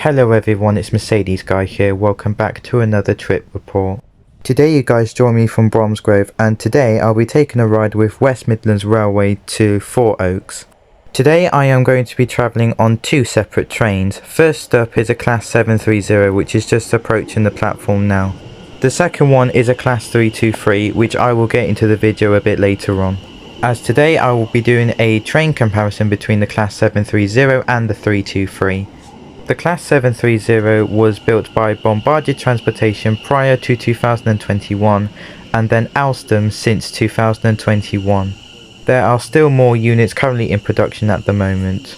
Hello everyone, it's Mercedes Guy here, welcome back to another trip report. Today you guys join me from Bromsgrove, and today I'll be taking a ride with West Midlands Railway to Four Oaks. Today I am going to be travelling on two separate trains. First up is a Class 730 which is just approaching the platform now. The second one is a Class 323 which I will get into the video a bit later on. As today I will be doing a train comparison between the Class 730 and the 323. The Class 730 was built by Bombardier Transportation prior to 2021 and then Alstom since 2021. There are still more units currently in production at the moment.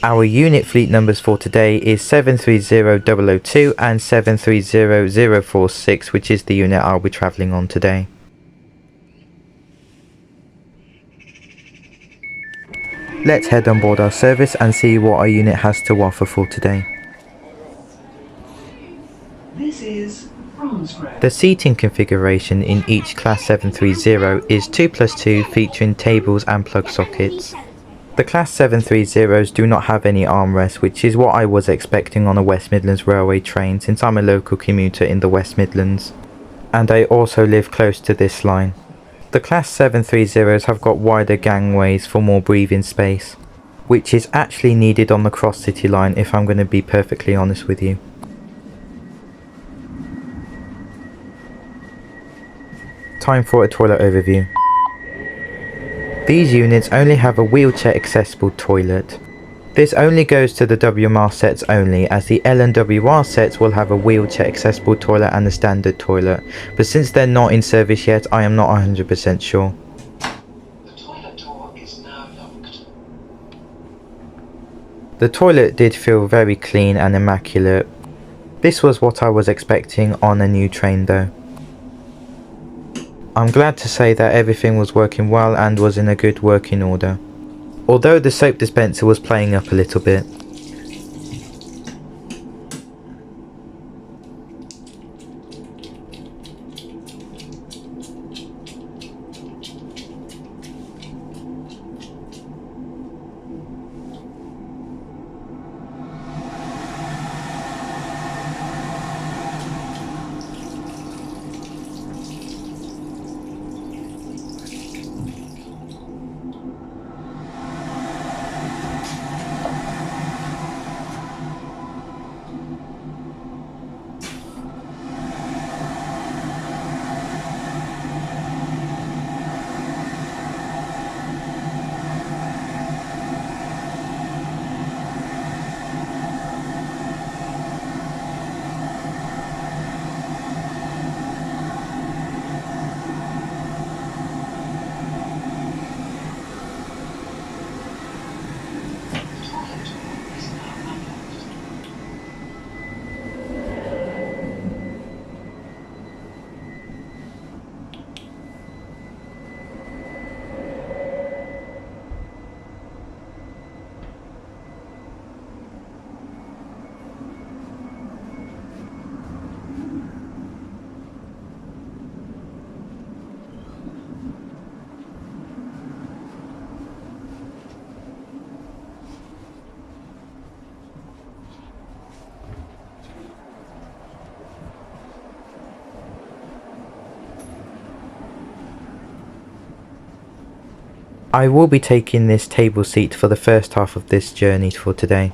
Our unit fleet numbers for today is 730002 and 730046, which is the unit I'll be travelling on today. Let's head on board our service and see what our unit has to offer for today. This is Bromsgrove. The seating configuration in each Class 730 is 2+2 featuring tables and plug sockets. The Class 730s do not have any armrests, which is what I was expecting on a West Midlands Railway train since I'm a local commuter in the West Midlands. And I also live close to this line. The Class 730s have got wider gangways for more breathing space, which is actually needed on the cross city line if I'm going to be perfectly honest with you. Time for a toilet overview. These units only have a wheelchair accessible toilet. This only goes to the WMR sets only, as the L and WR sets will have a wheelchair accessible toilet and a standard toilet, but since they're not in service yet I am not 100% sure. The toilet door is now locked. The toilet did feel very clean and immaculate. This was what I was expecting on a new train though. I'm glad to say that everything was working well and was in a good working order. Although the soap dispenser was playing up a little bit. I will be taking this table seat for the first half of this journey for today.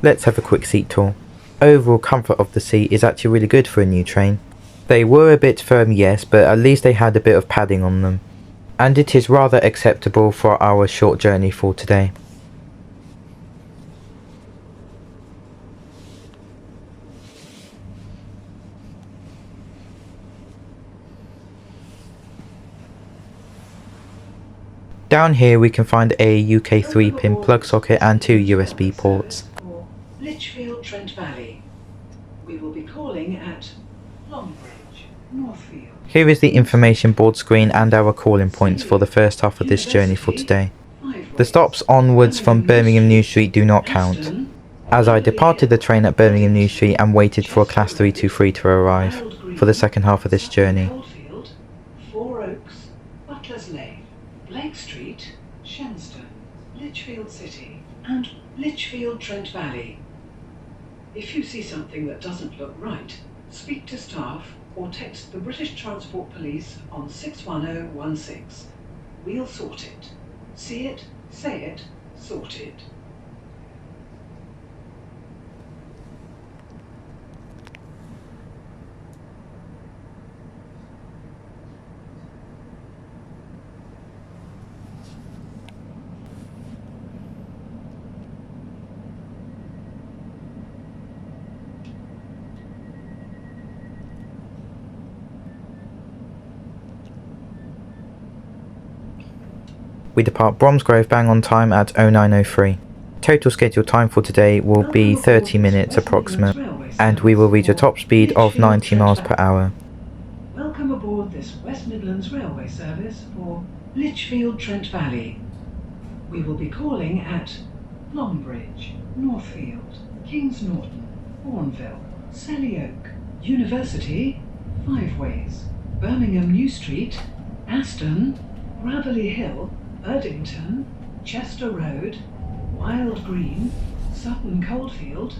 Let's have a quick seat tour. Overall comfort of the seat is actually really good for a new train. They were a bit firm, yes, but at least they had a bit of padding on them. And it is rather acceptable for our short journey for today. Down here we can find a UK 3-pin plug socket and two USB ports. Lichfield, Trent Valley. We will be calling at Longbridge, Northfield. Here is the information board screen and our calling points for the first half of this journey for today. The stops onwards from Birmingham New Street do not count, as I departed the train at Birmingham New Street and waited for a Class 323 to arrive for the second half of this journey. Four Oaks, Butlers Lane. Blake Street, Shenstone, Lichfield City, and Lichfield Trent Valley. If you see something that doesn't look right, speak to staff or text the British Transport Police on 61016. We'll sort it. See it, say it, sort it. We depart Bromsgrove bang on time at 0903. Total scheduled time for today will be 30 minutes approximate, and we will reach a top speed of 90 miles per hour. Welcome aboard this West Midlands Railway service for Lichfield Trent Valley. We will be calling at Longbridge, Northfield, Kings Norton, Bourneville, Selly Oak, University, Five Ways, Birmingham New Street, Aston, Gravelly Hill, Erdington, Chester Road, Wild Green, Sutton Coldfield,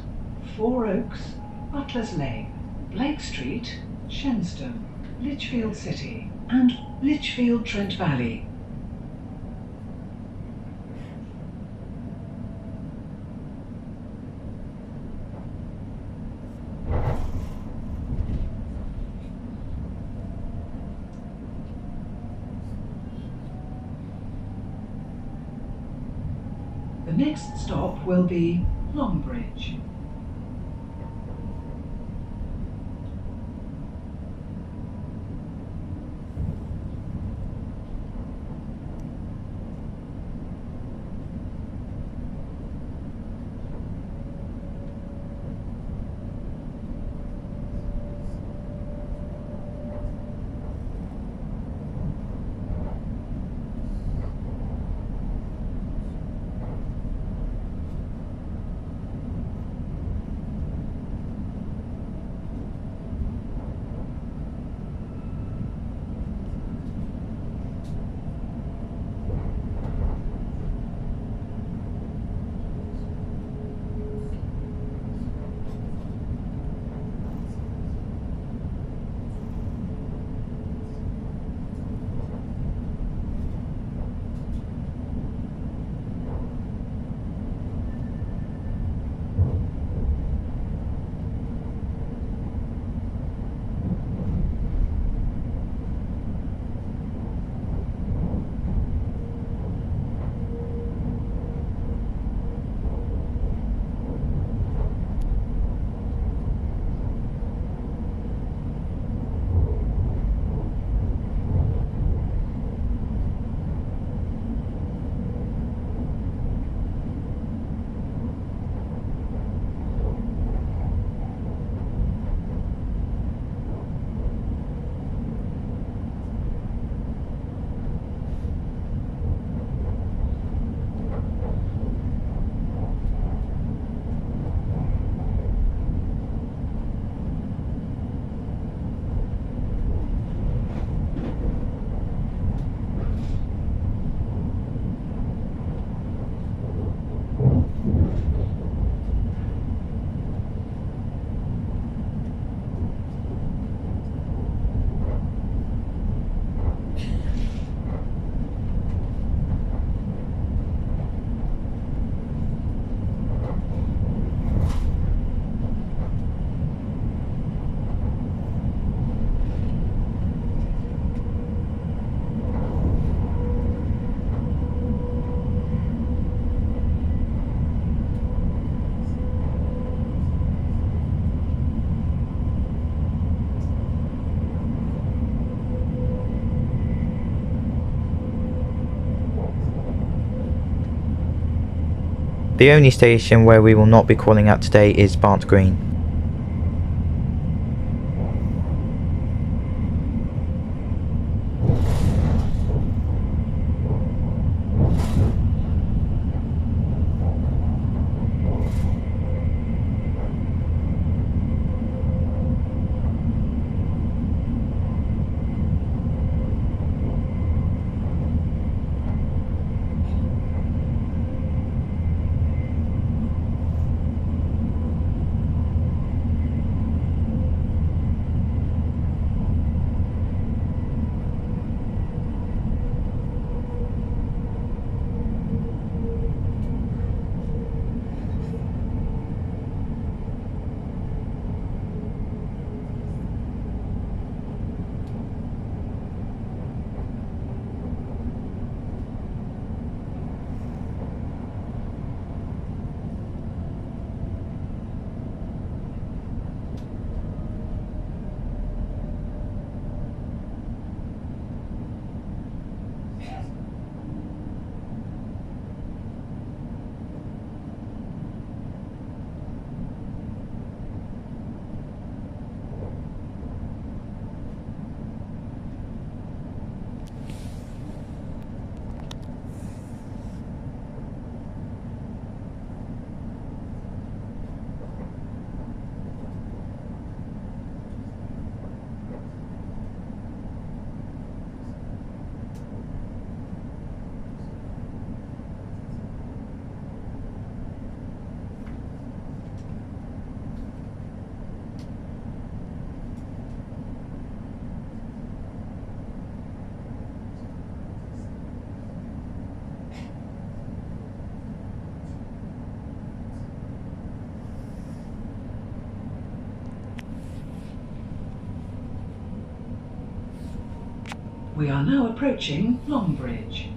Four Oaks, Butlers Lane, Blake Street, Shenstone, Lichfield City, and Lichfield Trent Valley. The next stop will be Longbridge. The only station where we will not be calling at today is Barnt Green. We are now approaching Longbridge.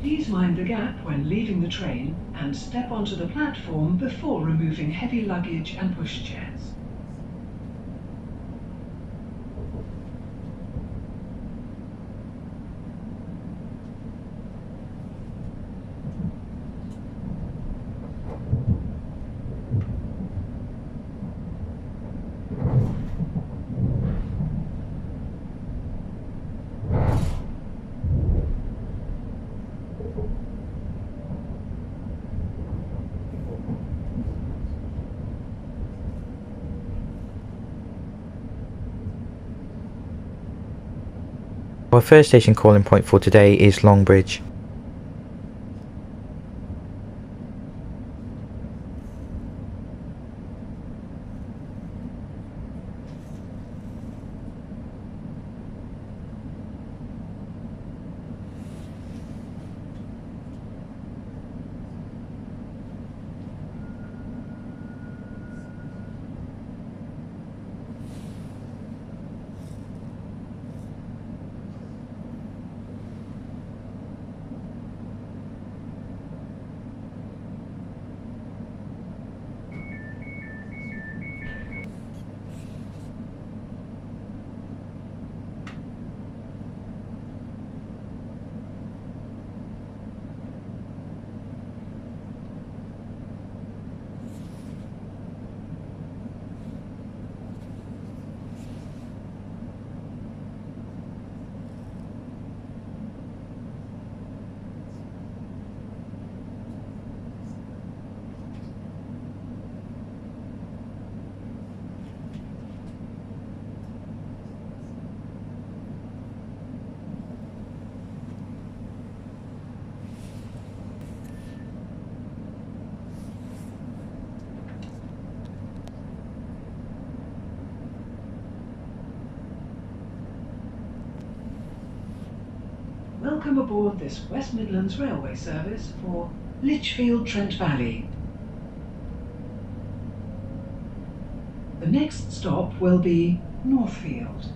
Please mind the gap when leaving the train and step onto the platform before removing heavy luggage and pushchairs. Our first station calling point for today is Longbridge. Welcome aboard this West Midlands railway service for Lichfield Trent Valley. The next stop will be Northfield.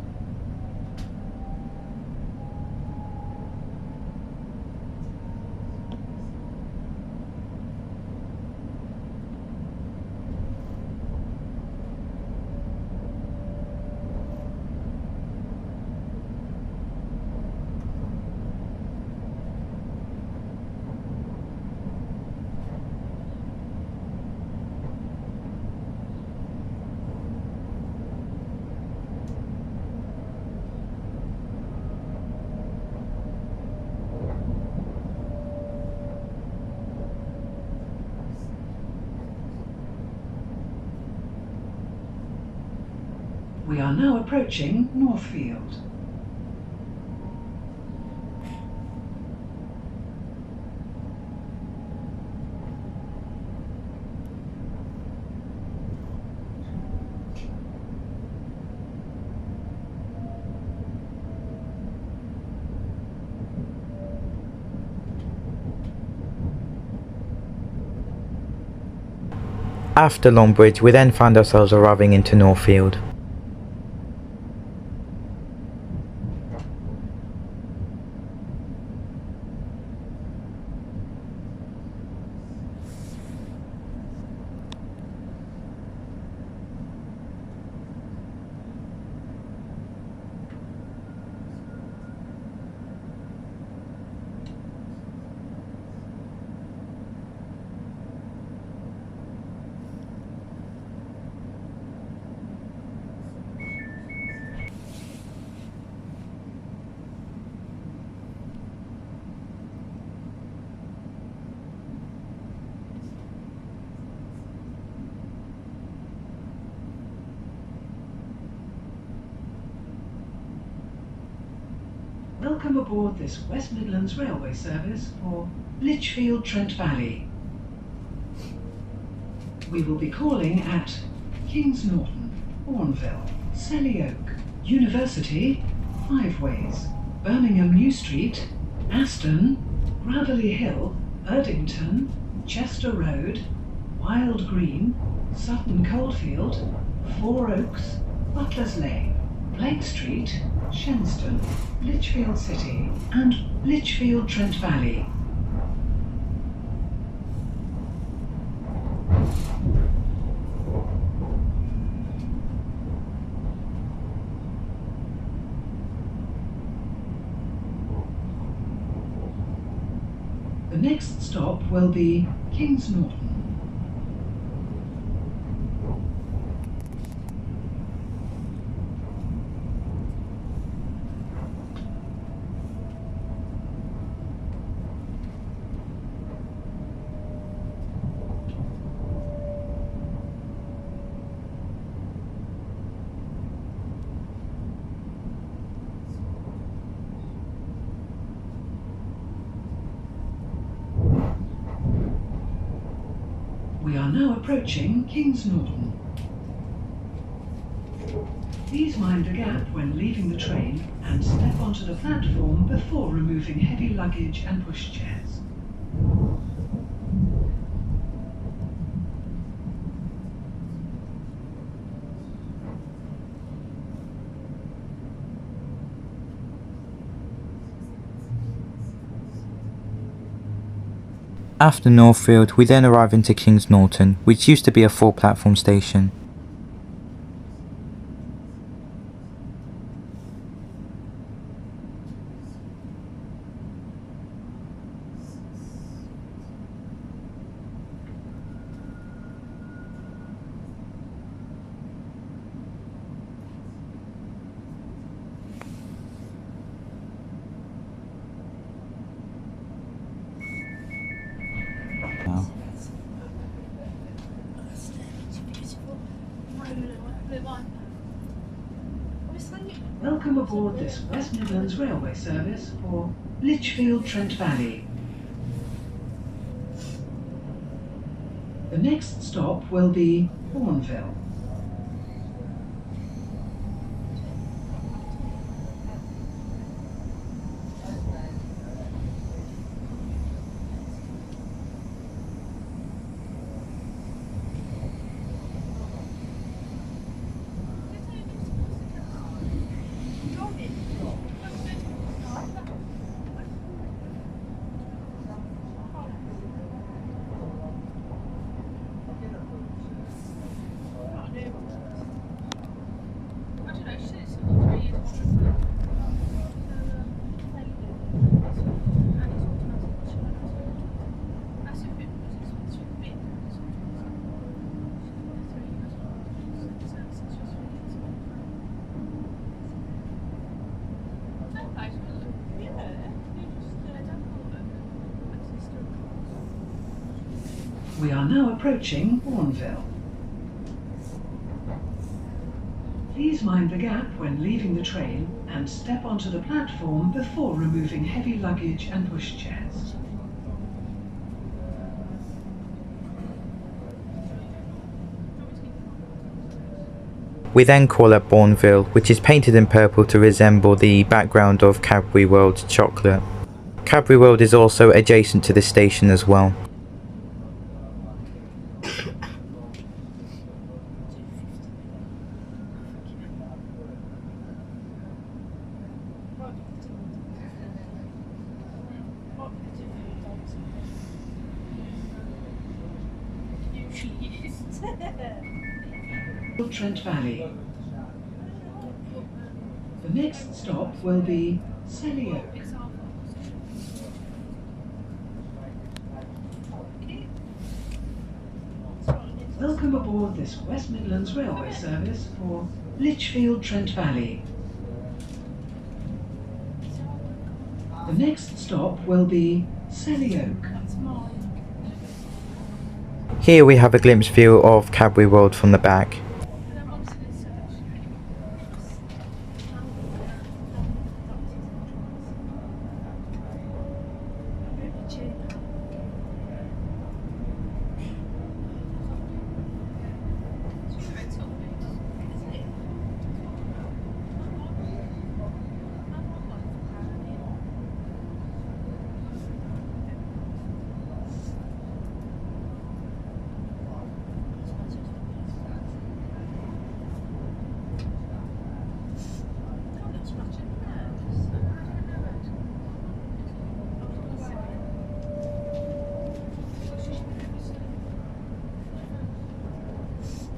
We are now approaching Northfield. After Longbridge, we then found ourselves arriving into Northfield. Welcome aboard this West Midlands railway service for Lichfield Trent Valley. We will be calling at Kings Norton, Bourneville, Selly Oak, University, Five Ways, Birmingham New Street, Aston, Gravelly Hill, Erdington, Chester Road, Wild Green, Sutton Coldfield, Four Oaks, Butler's Lane, Blake Street, Shenston, Lichfield City and Lichfield Trent Valley. The next stop will be Kings Norton. We are now approaching Kings Norton. Please mind the gap when leaving the train and step onto the platform before removing heavy luggage and pushchairs. After Northfield, we then arrive into Kings Norton, which used to be a 4-platform station. Welcome aboard this West Midlands railway service for Lichfield Trent Valley. The next stop will be Bourneville. We are now approaching Bourneville. Please mind the gap when leaving the train and step onto the platform before removing heavy luggage and pushchairs. We then call at Bourneville, which is painted in purple to resemble the background of Cadbury World chocolate. Cadbury World is also adjacent to this station as well. Trent Valley. The next stop will be Selly Oak. Welcome aboard this West Midlands railway service for Lichfield Trent Valley. The next stop will be Selly Oak. Here we have a glimpse view of Cadbury World from the back.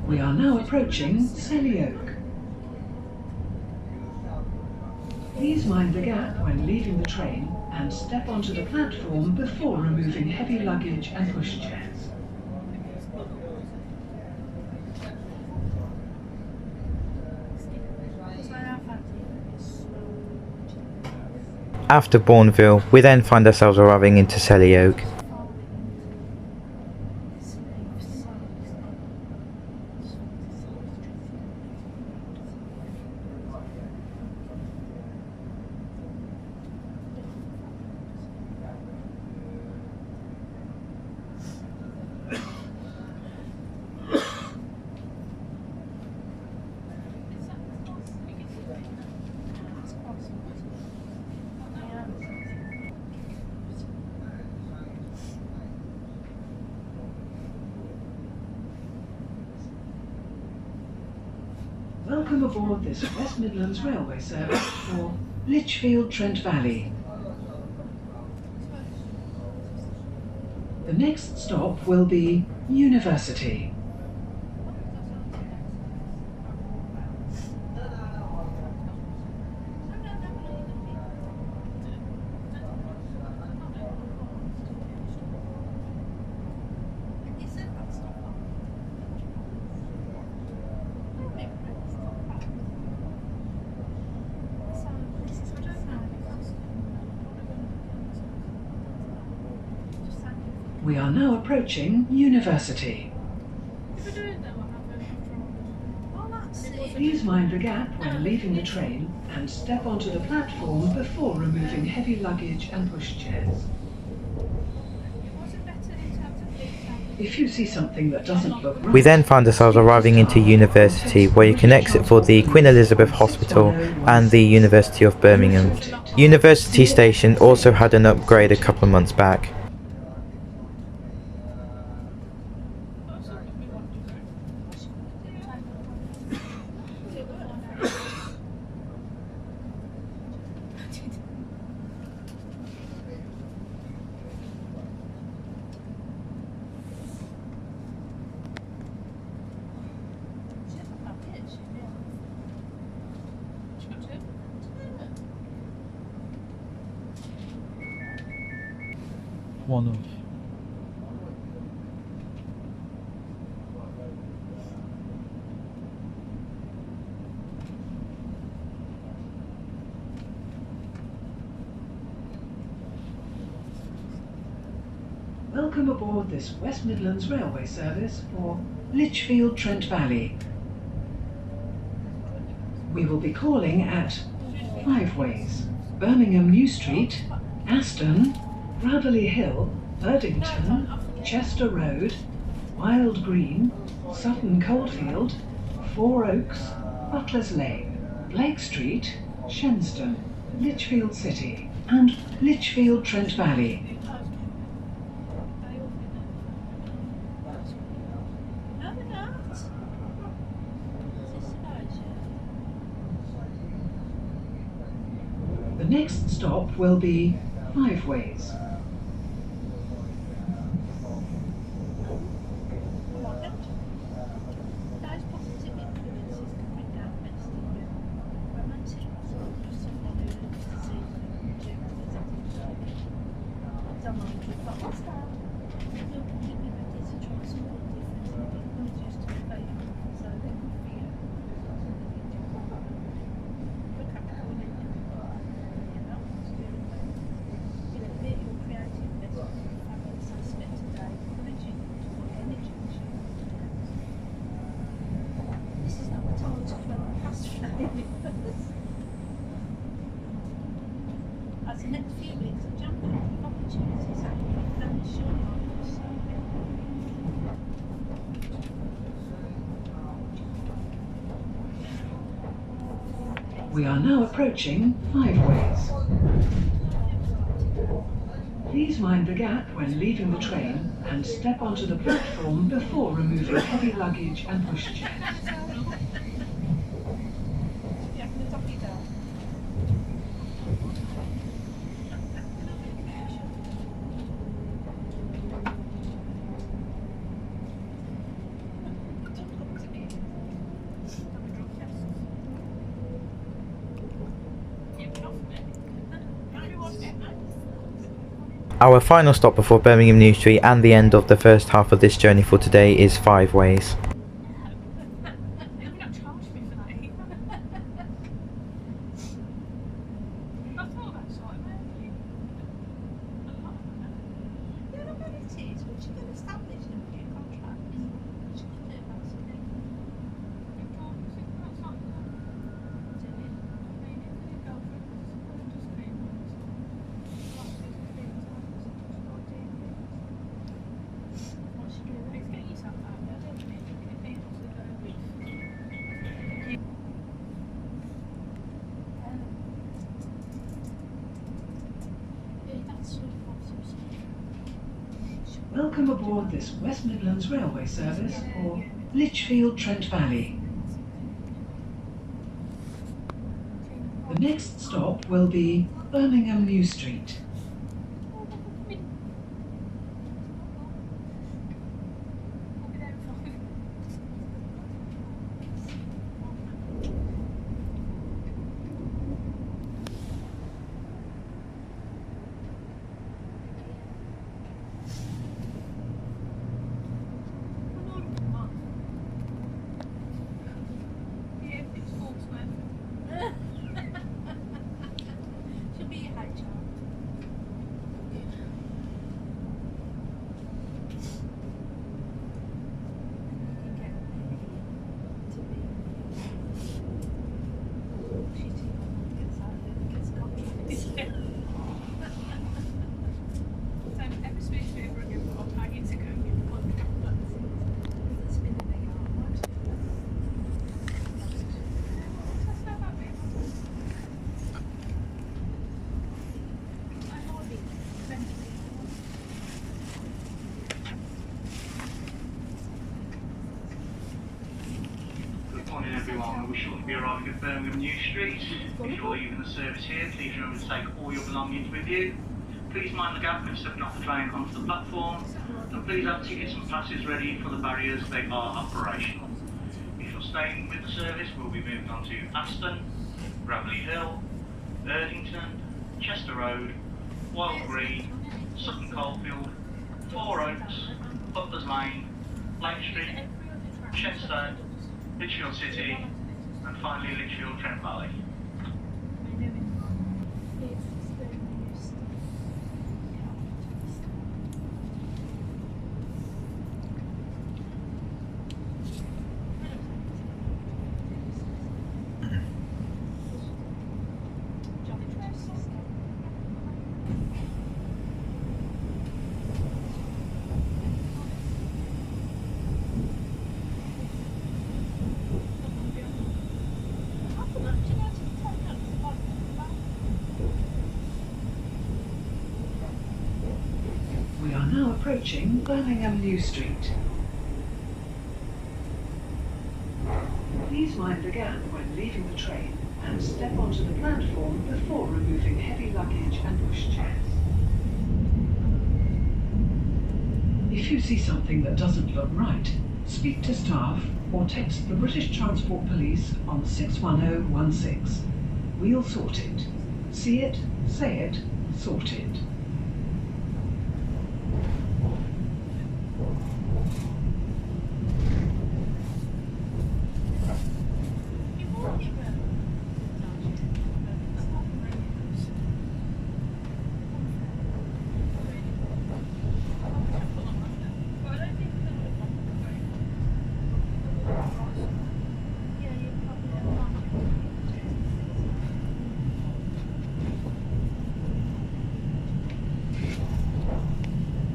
We are now approaching Selly Oak. Please mind the gap when leaving the train and step onto the platform before removing heavy luggage and pushchairs. After Bourneville, we then find ourselves arriving into Selly Oak. Welcome aboard this West Midlands railway service for Lichfield, Trent Valley. The next stop will be University. We are now approaching University. Please mind the gap when leaving the train and step onto the platform before removing heavy luggage and pushchairs. If you see something that doesn't look right, We then find ourselves arriving into University, where you can exit for the Queen Elizabeth Hospital and the University of Birmingham. University Station also had an upgrade a couple of months back. One of. welcome aboard this West Midlands railway service for Lichfield, Trent Valley. We will be calling at Five Ways, Birmingham New Street, Aston, Raveley Hill, Erdington, Chester Road, Wild Green, Sutton Coldfield, Four Oaks, Butlers Lane, Blake Street, Shenston, Lichfield City, and Lichfield, Trent Valley. The next stop will be Five Ways. As the next few weeks are jam-packed with opportunities and sure We are now approaching Five Ways. Please mind the gap when leaving the train and step onto the platform before removing heavy luggage and pushchairs. Our final stop before Birmingham New Street and the end of the first half of this journey for today is Five Ways. You're not charged me for that either. I thought that's right, maybe. A lot of them. Yeah, I bet it is, but you can establish and get a contract. You can do that sort of thing. You can't, that's not do it. I mean, if you go for it, it's just great. Lots of things, once you do that, it's getting yourself out there, don't you? You can be able to go with. Welcome aboard this West Midlands railway service for Lichfield, Trent Valley. The next stop will be Birmingham New Street. Should be a high child. Good morning everyone, we shall be arriving at Birmingham New Street. If you're leaving the service here, please remember to take all your belongings with you. Please mind the gap when stepping off the train onto the platform, and please have tickets and passes ready for the barriers, they are operational. If you're staying with the service, we'll be moving on to Aston, Gravelly Hill, Erdington, Chester Road, Wild Green, Sutton Coldfield, Four Oaks, Butler's Lane, Lake Street, Chester, Lichfield City, and finally Lichfield Trent Valley. We are now approaching Birmingham New Street. Please mind the gap when leaving the train and step onto the platform before removing heavy luggage and pushchairs. If you see something that doesn't look right, speak to staff or text the British Transport Police on 61016. We'll sort it. See it, say it, sort it.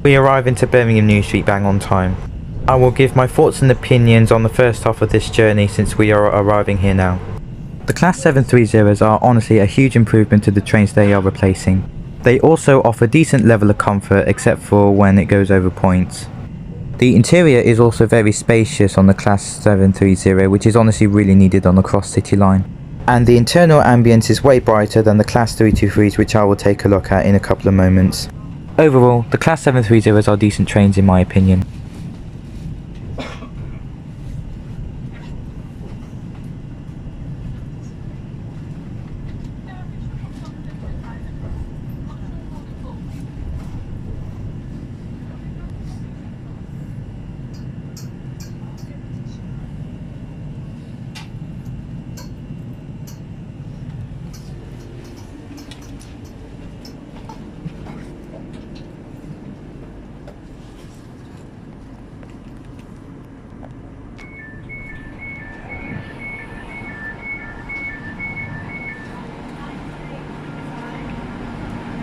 We arrive into Birmingham New Street bang on time. I will give my thoughts and opinions on the first half of this journey since we are arriving here now. The Class 730s are honestly a huge improvement to the trains they are replacing. They also offer decent level of comfort except for when it goes over points. The interior is also very spacious on the Class 730, which is honestly really needed on the cross city line. And the internal ambience is way brighter than the Class 323s, which I will take a look at in a couple of moments. Overall, the Class 730s are decent trains in my opinion.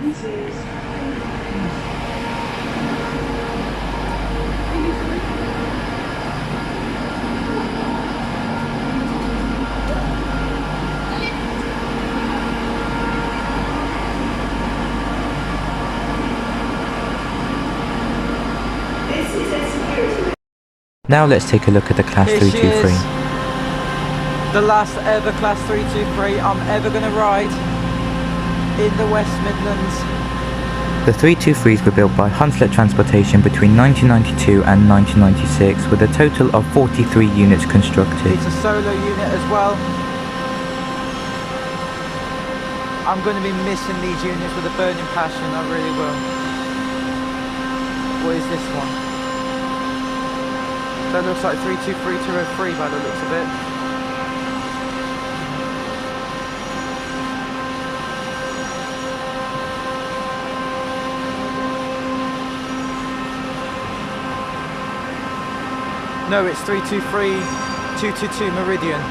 This is Now let's take a look at the Class Here she 323. is. The last ever Class 323 I'm ever going to ride in the West Midlands. The 323s were built by Hunslet Transportation between 1992 and 1996 with a total of 43 units constructed. It's a solo unit as well. I'm going to be missing these units with a burning passion, I really will. What is this one? That looks like 323203 by the looks of it. No, it's 323222 Meridian.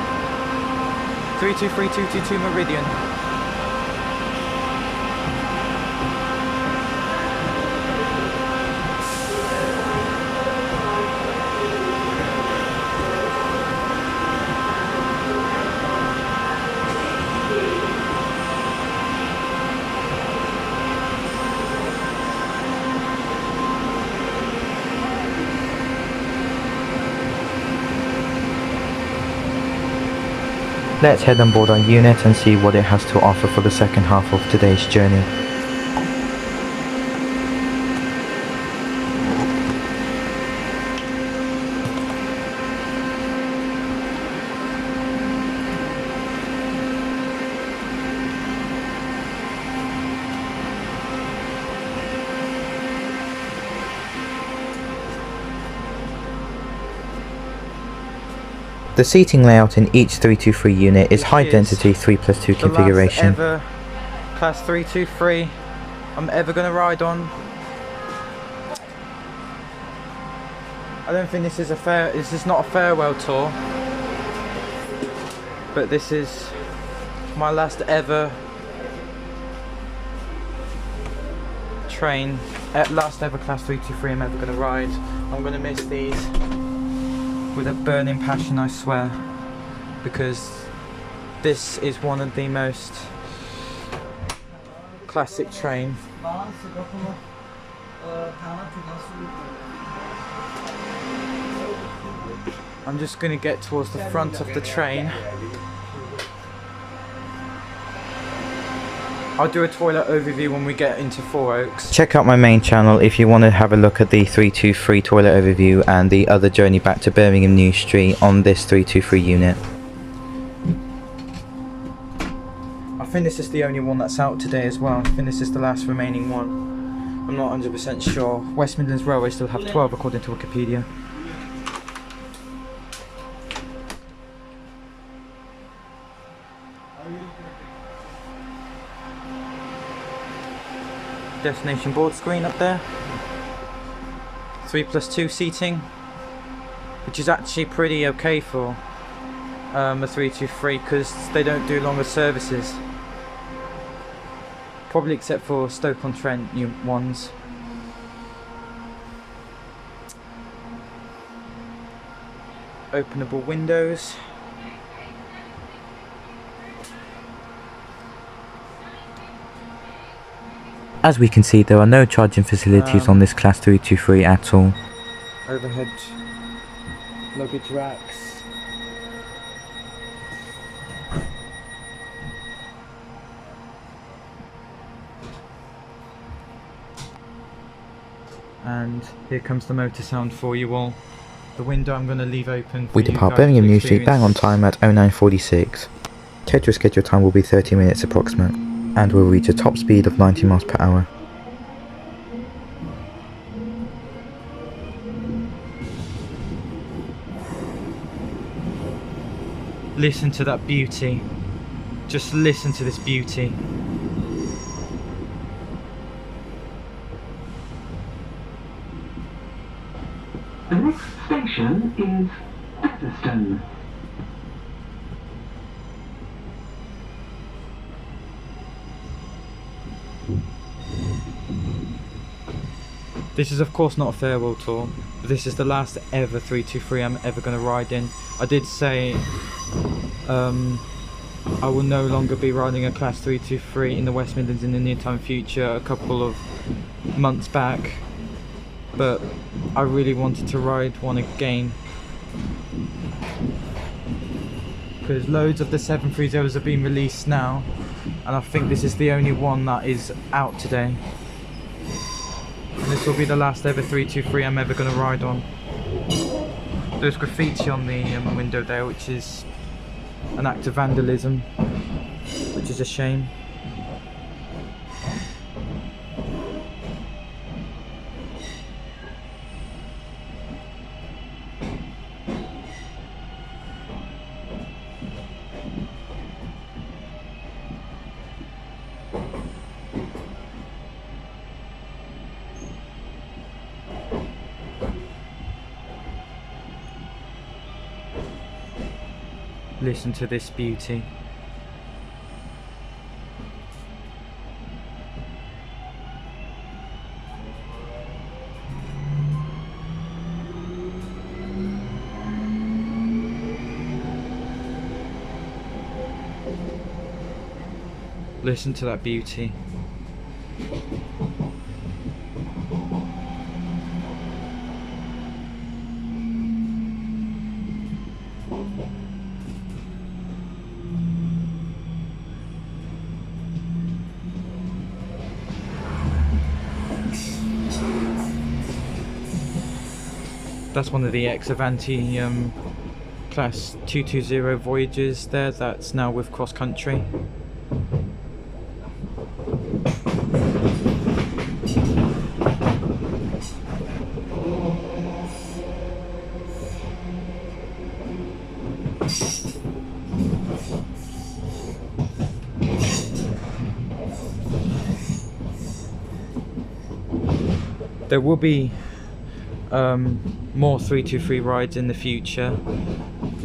323222 Meridian. Let's head on board our unit and see what it has to offer for the second half of today's journey. The seating layout in each 323 unit is high density 3+2 configuration. The last ever Class 323 I'm ever going to ride on. I don't think this is not a farewell tour, but this is my last ever train, last ever Class 323 I'm ever going to ride. I'm going to miss these with a burning passion, I swear, because this is one of the most classic train. I'm just going to get towards the front of the train. I'll do a toilet overview when we get into Four Oaks. Check out my main channel if you want to have a look at the 323 toilet overview and the other journey back to Birmingham New Street on this 323 unit. I think this is the only one that's out today as well. I think this is the last remaining one. I'm not 100% sure. West Midlands Railway still have 12 according to Wikipedia. Destination board screen up there. 3+2 seating, which is actually pretty okay for a 323 because they don't do longer services. Probably except for Stoke-on-Trent new ones. Openable windows. As we can see, there are no charging facilities on this Class 323 at all. Overhead luggage racks. And here comes the motor sound for you all. The window I'm going to leave open for We you depart guys Birmingham to New Street bang on experience. time at 09:46. Total schedule time will be 30 minutes approximate, and we'll reach a top speed of 90 miles per hour. Listen to that beauty. Just listen to this beauty. the next station is Featherstone. This is of course not a farewell tour, but this is the last ever 323 I'm ever going to ride in. I did say I will no longer be riding a Class 323 in the West Midlands in the near time future a couple of months back, but I really wanted to ride one again because loads of the 730s have been released now, and I think this is the only one that is out today. And this will be the last ever 323 I'm ever going to ride on. There's graffiti on the window there, which is an act of vandalism, which is a shame. Listen to this beauty. Listen to that beauty. That's one of the ex-Avanti Class 220 Voyages there, that's now with Cross Country. There will be more 323 rides in the future.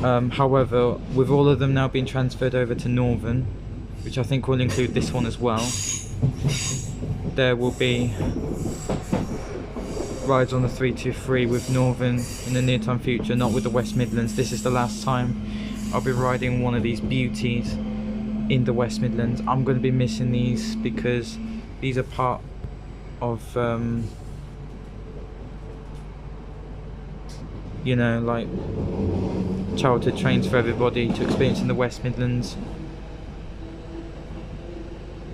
However, with all of them now being transferred over to Northern, which I think will include this one as well, there will be rides on the 323 with Northern in the near time future, not with the West Midlands. This is the last time I'll be riding one of these beauties in the West Midlands. I'm going to be missing these because these are part of you know, like childhood trains for everybody to experience in the West Midlands.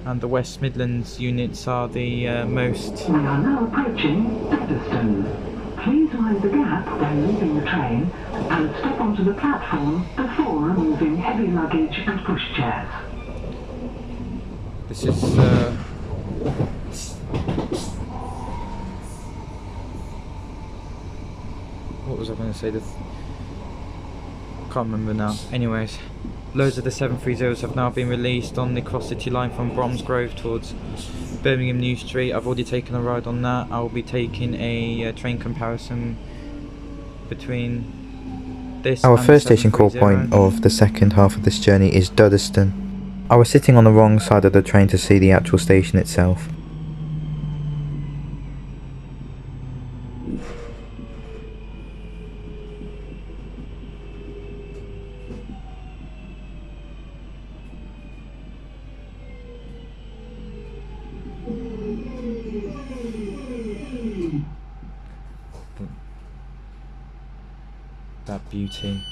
And the West Midlands units are the most... We are now approaching Featherstone. Please mind the gap when leaving the train and step onto the platform before removing heavy luggage and pushchairs. This is what was I going to say? Can't remember now. Anyways, loads of the 730s have now been released on the Cross City line from Bromsgrove towards Birmingham New Street. I've already taken a ride on that. I'll be taking a train comparison between this Our and first the station call 730. point of the second half of this journey is Duddeston. I was sitting on the wrong side of the train to see the actual station itself. That beauty.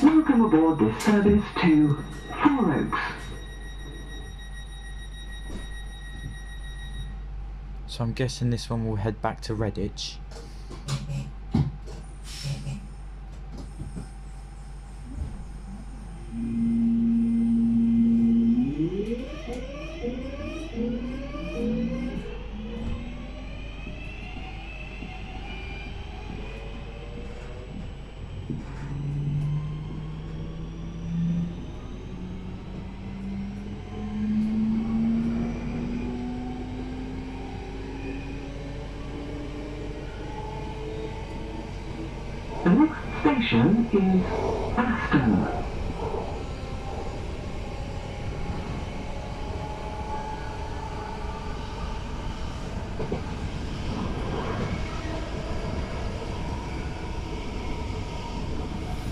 Welcome aboard this service to Four Oaks. So I'm guessing this one will head back to Redditch. station is Aston.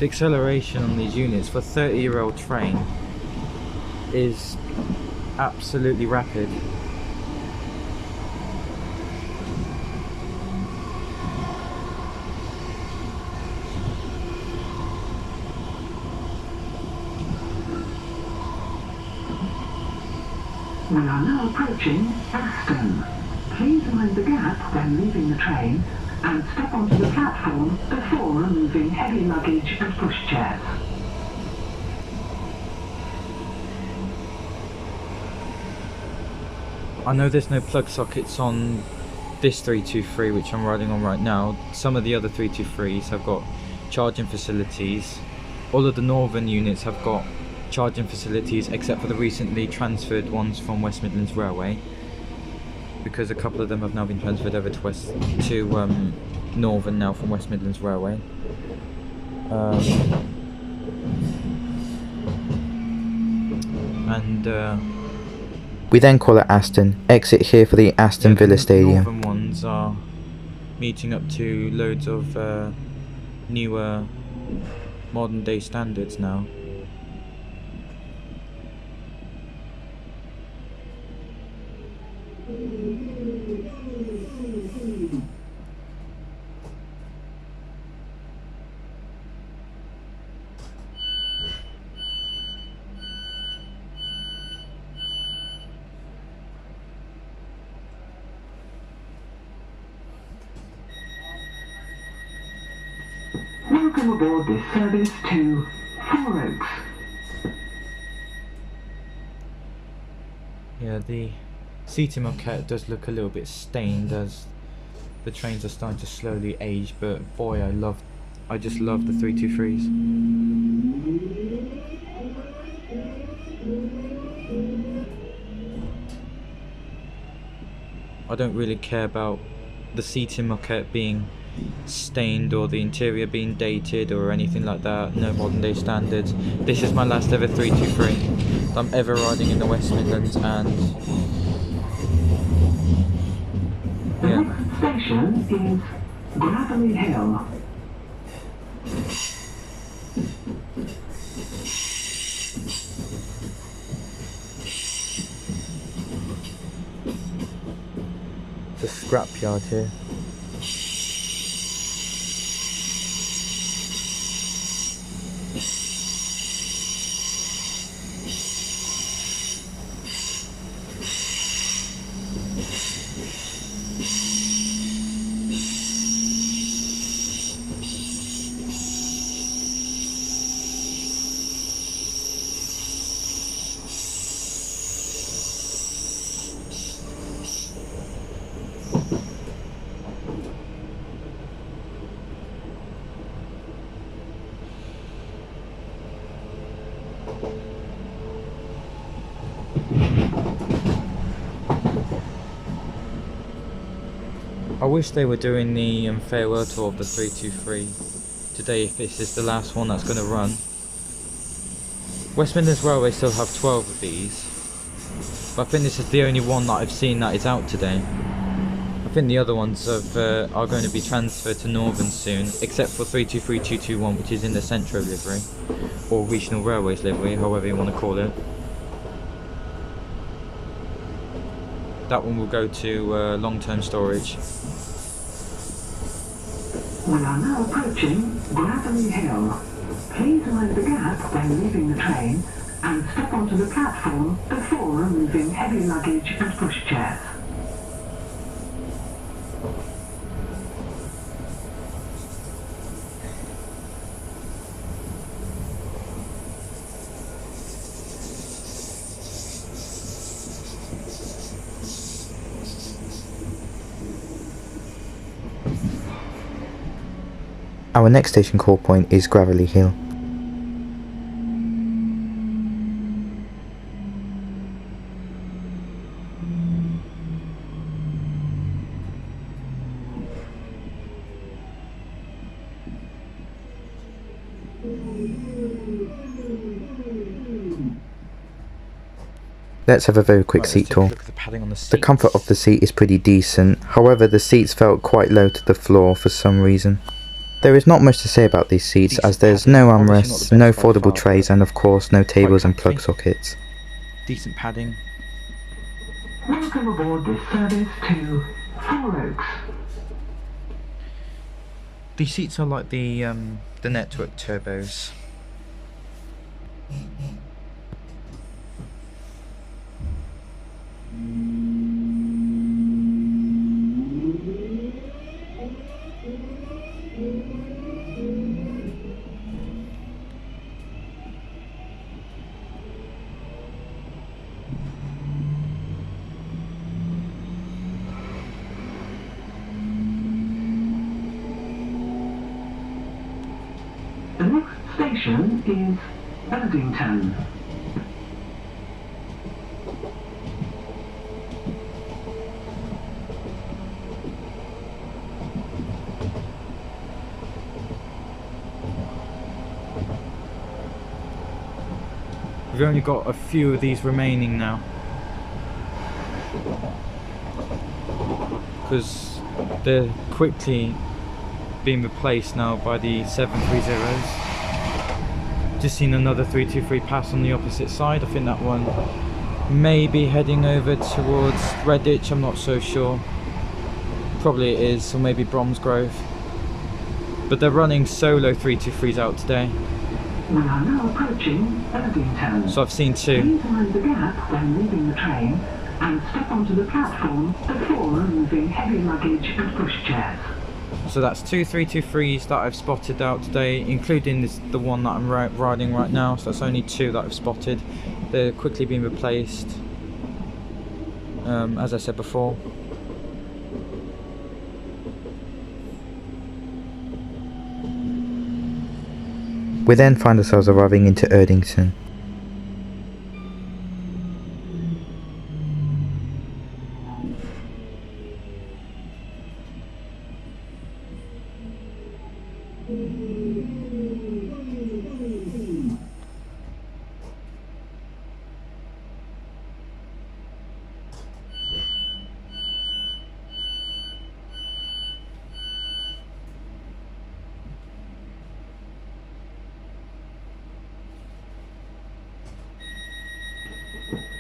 The acceleration on these units for a 30-year-old train is absolutely rapid. We are now approaching Aston. Please mind the gap when leaving the train and step onto the platform before removing heavy luggage and pushchairs. I know there's no plug sockets on this 323 which I'm riding on right now. Some of the other 323s have got charging facilities. All of the northern units have got charging facilities except for the recently transferred ones from West Midlands Railway, because a couple of them have now been transferred over to Northern now from West Midlands Railway. We then call it Aston. Exit here for the Aston Villa Stadium. The northern ones are meeting up to loads of newer modern day standards now. Welcome aboard this service to Four Oaks. Yeah, the seating moquette does look a little bit stained as the trains are starting to slowly age, but boy, I just love the 323s. I don't really care about the seating moquette being stained or the interior being dated or anything like that. No modern day standards. This is my last ever 323 I'm ever riding in the West Midlands, and The next station is Gravelly Hill. it's a scrapyard here. I wish they were doing the farewell tour of the 323 today, if this is the last one that's going to run. West Midlands Railway still have 12 of these, but I think this is the only one that I've seen that is out today. I think the other ones are going to be transferred to Northern soon, except for 323221, which is in the Centro livery, or Regional Railways livery, however you want to call it. That one will go to long-term storage. We are now approaching Gravelly Hill. Please mind the gap when leaving the train and step onto the platform before removing heavy luggage and pushchairs. Our next station call point is Gravelly Hill. Let's have a very quick Right, seat let's take a tour. look at the padding on the The comfort of the seat is pretty decent, however the seats felt quite low to the floor for some reason. There is not much to say about these seats as there's no armrests, no foldable trays and of course no tables and plug sockets. Decent padding. Welcome aboard this service to Four Oaks. These seats are like the network turbos. The next station is Erdington. We've only got a few of these remaining now, because they're quickly being replaced now by the 730s. Just seen another 323 pass on the opposite side. I think that one may be heading over towards Redditch, I'm not so sure. Probably it is, or maybe Bromsgrove. But they're running solo 323s out today. We are now approaching Erdington. So I've seen two. Please mind the gap when leaving the train and step onto the platform before removing heavy luggage and pushchairs. So that's two 323s that I've spotted out today, including the one that I'm riding right now. So that's only two that I've spotted. They're quickly being replaced, as I said before. We then find ourselves arriving into Erdington.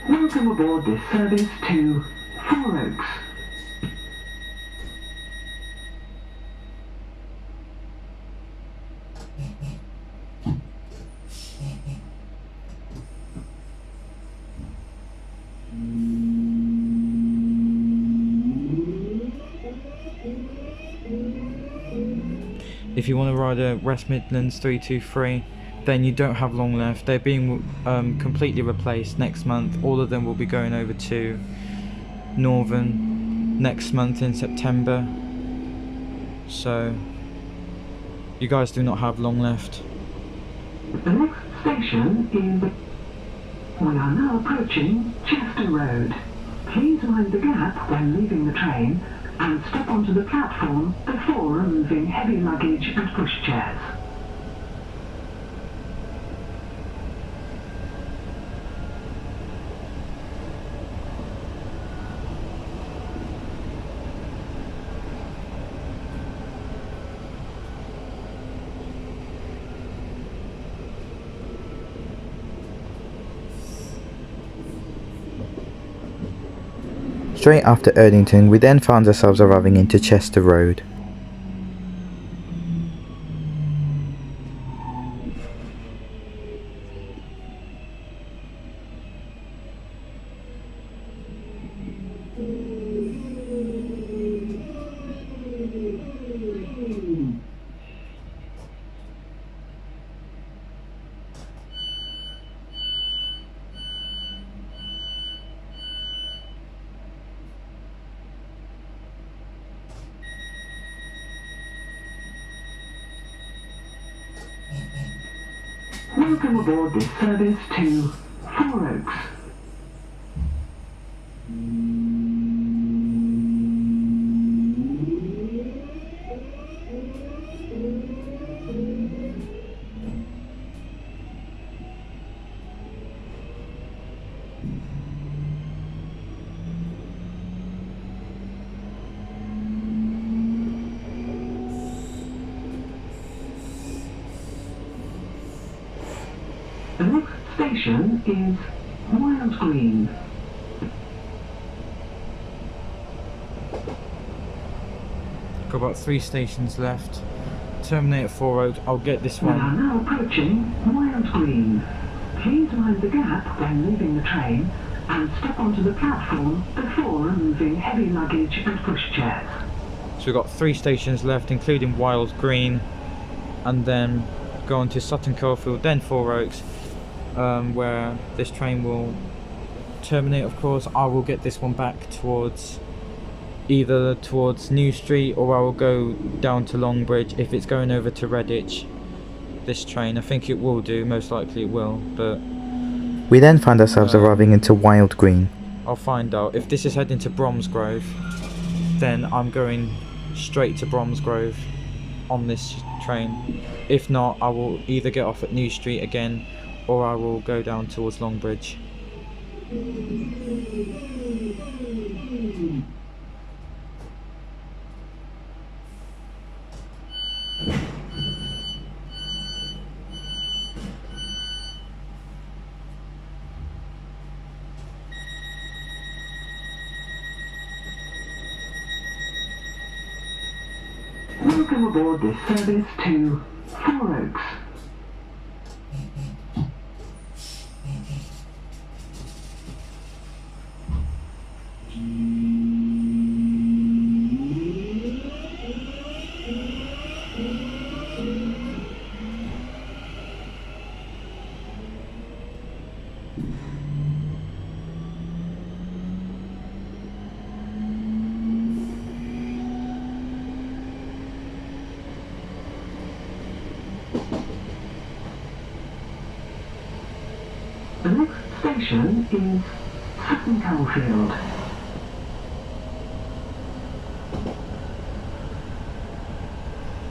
Welcome aboard this service to Four Oaks. If you want to ride a West Midlands 323, then you don't have long left. They're being completely replaced next month. All of them will be going over to Northern next month in September. So you guys do not have long left. The next station is... We are now approaching Chester Road. Please mind the gap when leaving the train and step onto the platform before removing heavy luggage and pushchairs. Straight after Erdington, we then found ourselves arriving into Chester Road. Welcome aboard this service to Four Oaks. The next station is Wild Green. Got about 3 stations left. Terminate at 4 Oaks. I'll get this We are one. now approaching Wild Green. Please mind the gap when leaving the train and step onto the platform before removing heavy luggage and pushchairs. So we've got 3 stations left, including Wild Green, and then go on to Sutton Coldfield, then 4 Oaks, where this train will terminate. Of course, I will get this one back either towards New Street, or I will go down to Longbridge if it's going over to Redditch. This train, I think it will do, most likely it will, but We then find ourselves arriving into Wild Green. I'll find out. If this is heading to Bromsgrove, then I'm going straight to Bromsgrove on this train. If not, I will either get off at New Street again, or I will go down towards Longbridge. Welcome aboard this service to 4 Oaks. The next station is Sutton Coldfield.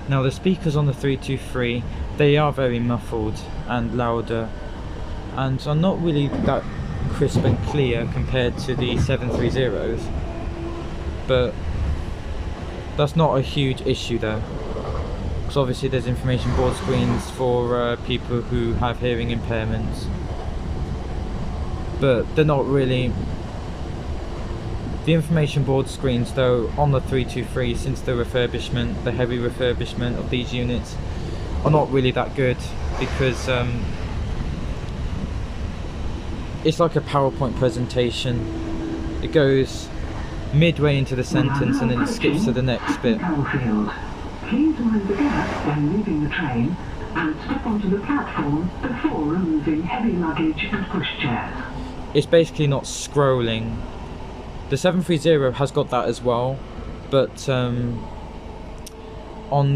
Now the speakers on the 323, they are very muffled and louder, and are not really that crisp and clear compared to the 730s, but that's not a huge issue though, because obviously there's information board screens for people who have hearing impairments, but they're not really. The information board screens though on the 323, since the refurbishment, the heavy refurbishment of these units, are not really that good, because it's like a PowerPoint presentation. It goes midway into the sentence and then it skips to the next bit. Coldfield. Please mind the gap when leaving the train and step onto the platform before removing heavy luggage and pushchairs. It's basically not scrolling. The 730 has got that as well, but on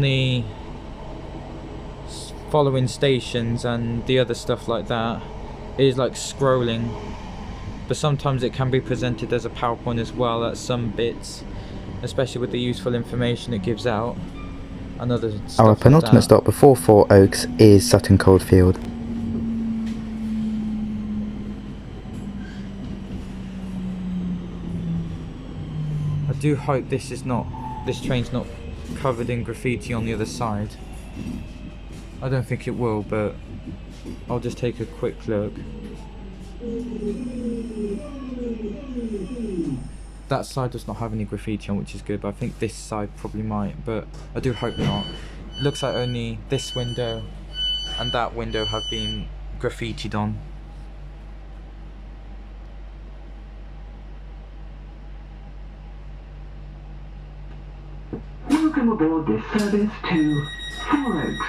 the following stations and the other stuff like that, it is like scrolling. But sometimes it can be presented as a PowerPoint as well at some bits, especially with the useful information it gives out and other stuff. Our like penultimate that. stop before 4 Oaks is Sutton Coldfield. I do hope this train's not covered in graffiti on the other side. I don't think it will, but I'll just take a quick look. That side does not have any graffiti on, which is good, but I think this side probably might, but I do hope not. It looks like only this window and that window have been graffitied on. Welcome aboard this service to 4 Oaks.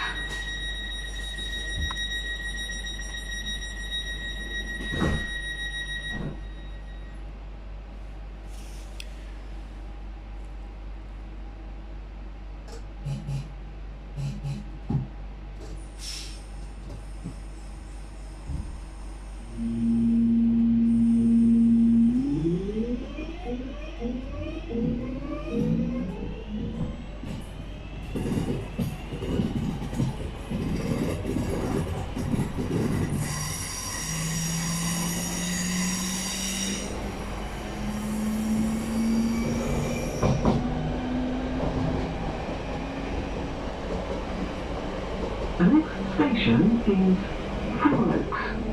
The next station is 4 Oaks.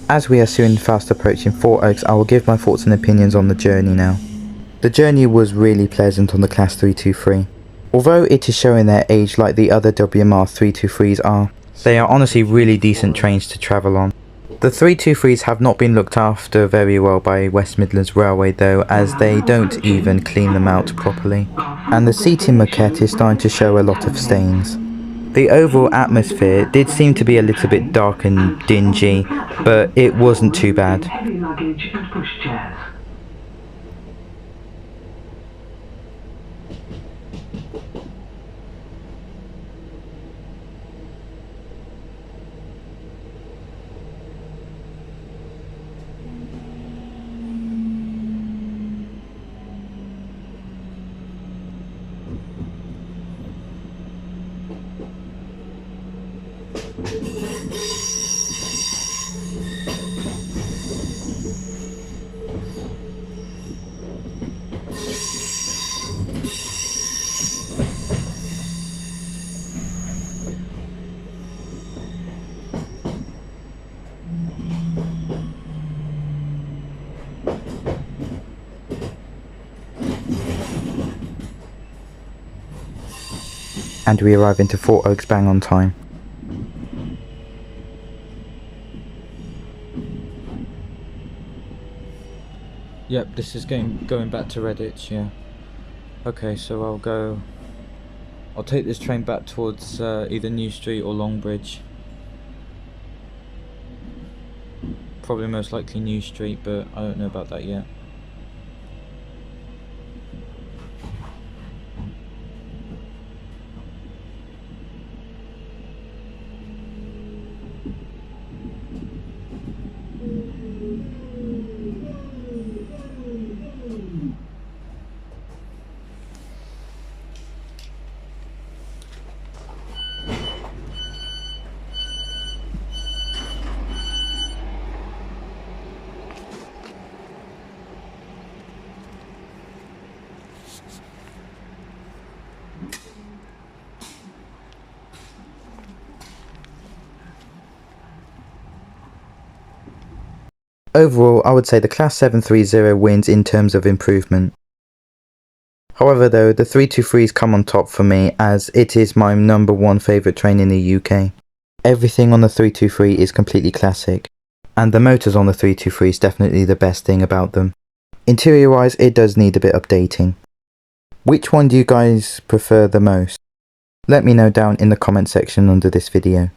As we are soon fast approaching Four Oaks, I will give my thoughts and opinions on the journey now. The journey was really pleasant on the Class 323. Although it is showing their age like the other WMR 323s are, they are honestly really decent trains to travel on. The 323s have not been looked after very well by West Midlands Railway though, as they don't even clean them out properly. And the seating moquette is starting to show a lot of stains. The overall atmosphere did seem to be a little bit dark and dingy, but it wasn't too bad. Heavy luggage and pushchairs. And we arrive into Four Oaks bang on time. Yep, this is going back to Redditch, yeah. Okay, so I'll take this train back towards either New Street or Longbridge. Probably most likely New Street, but I don't know about that yet. Overall, I would say the Class 730 wins in terms of improvement. However though, the 323s come on top for me as it is my number one favourite train in the UK. Everything on the 323 is completely classic, and the motors on the 323 is definitely the best thing about them. Interior wise, it does need a bit updating. Which one do you guys prefer the most? Let me know down in the comment section under this video.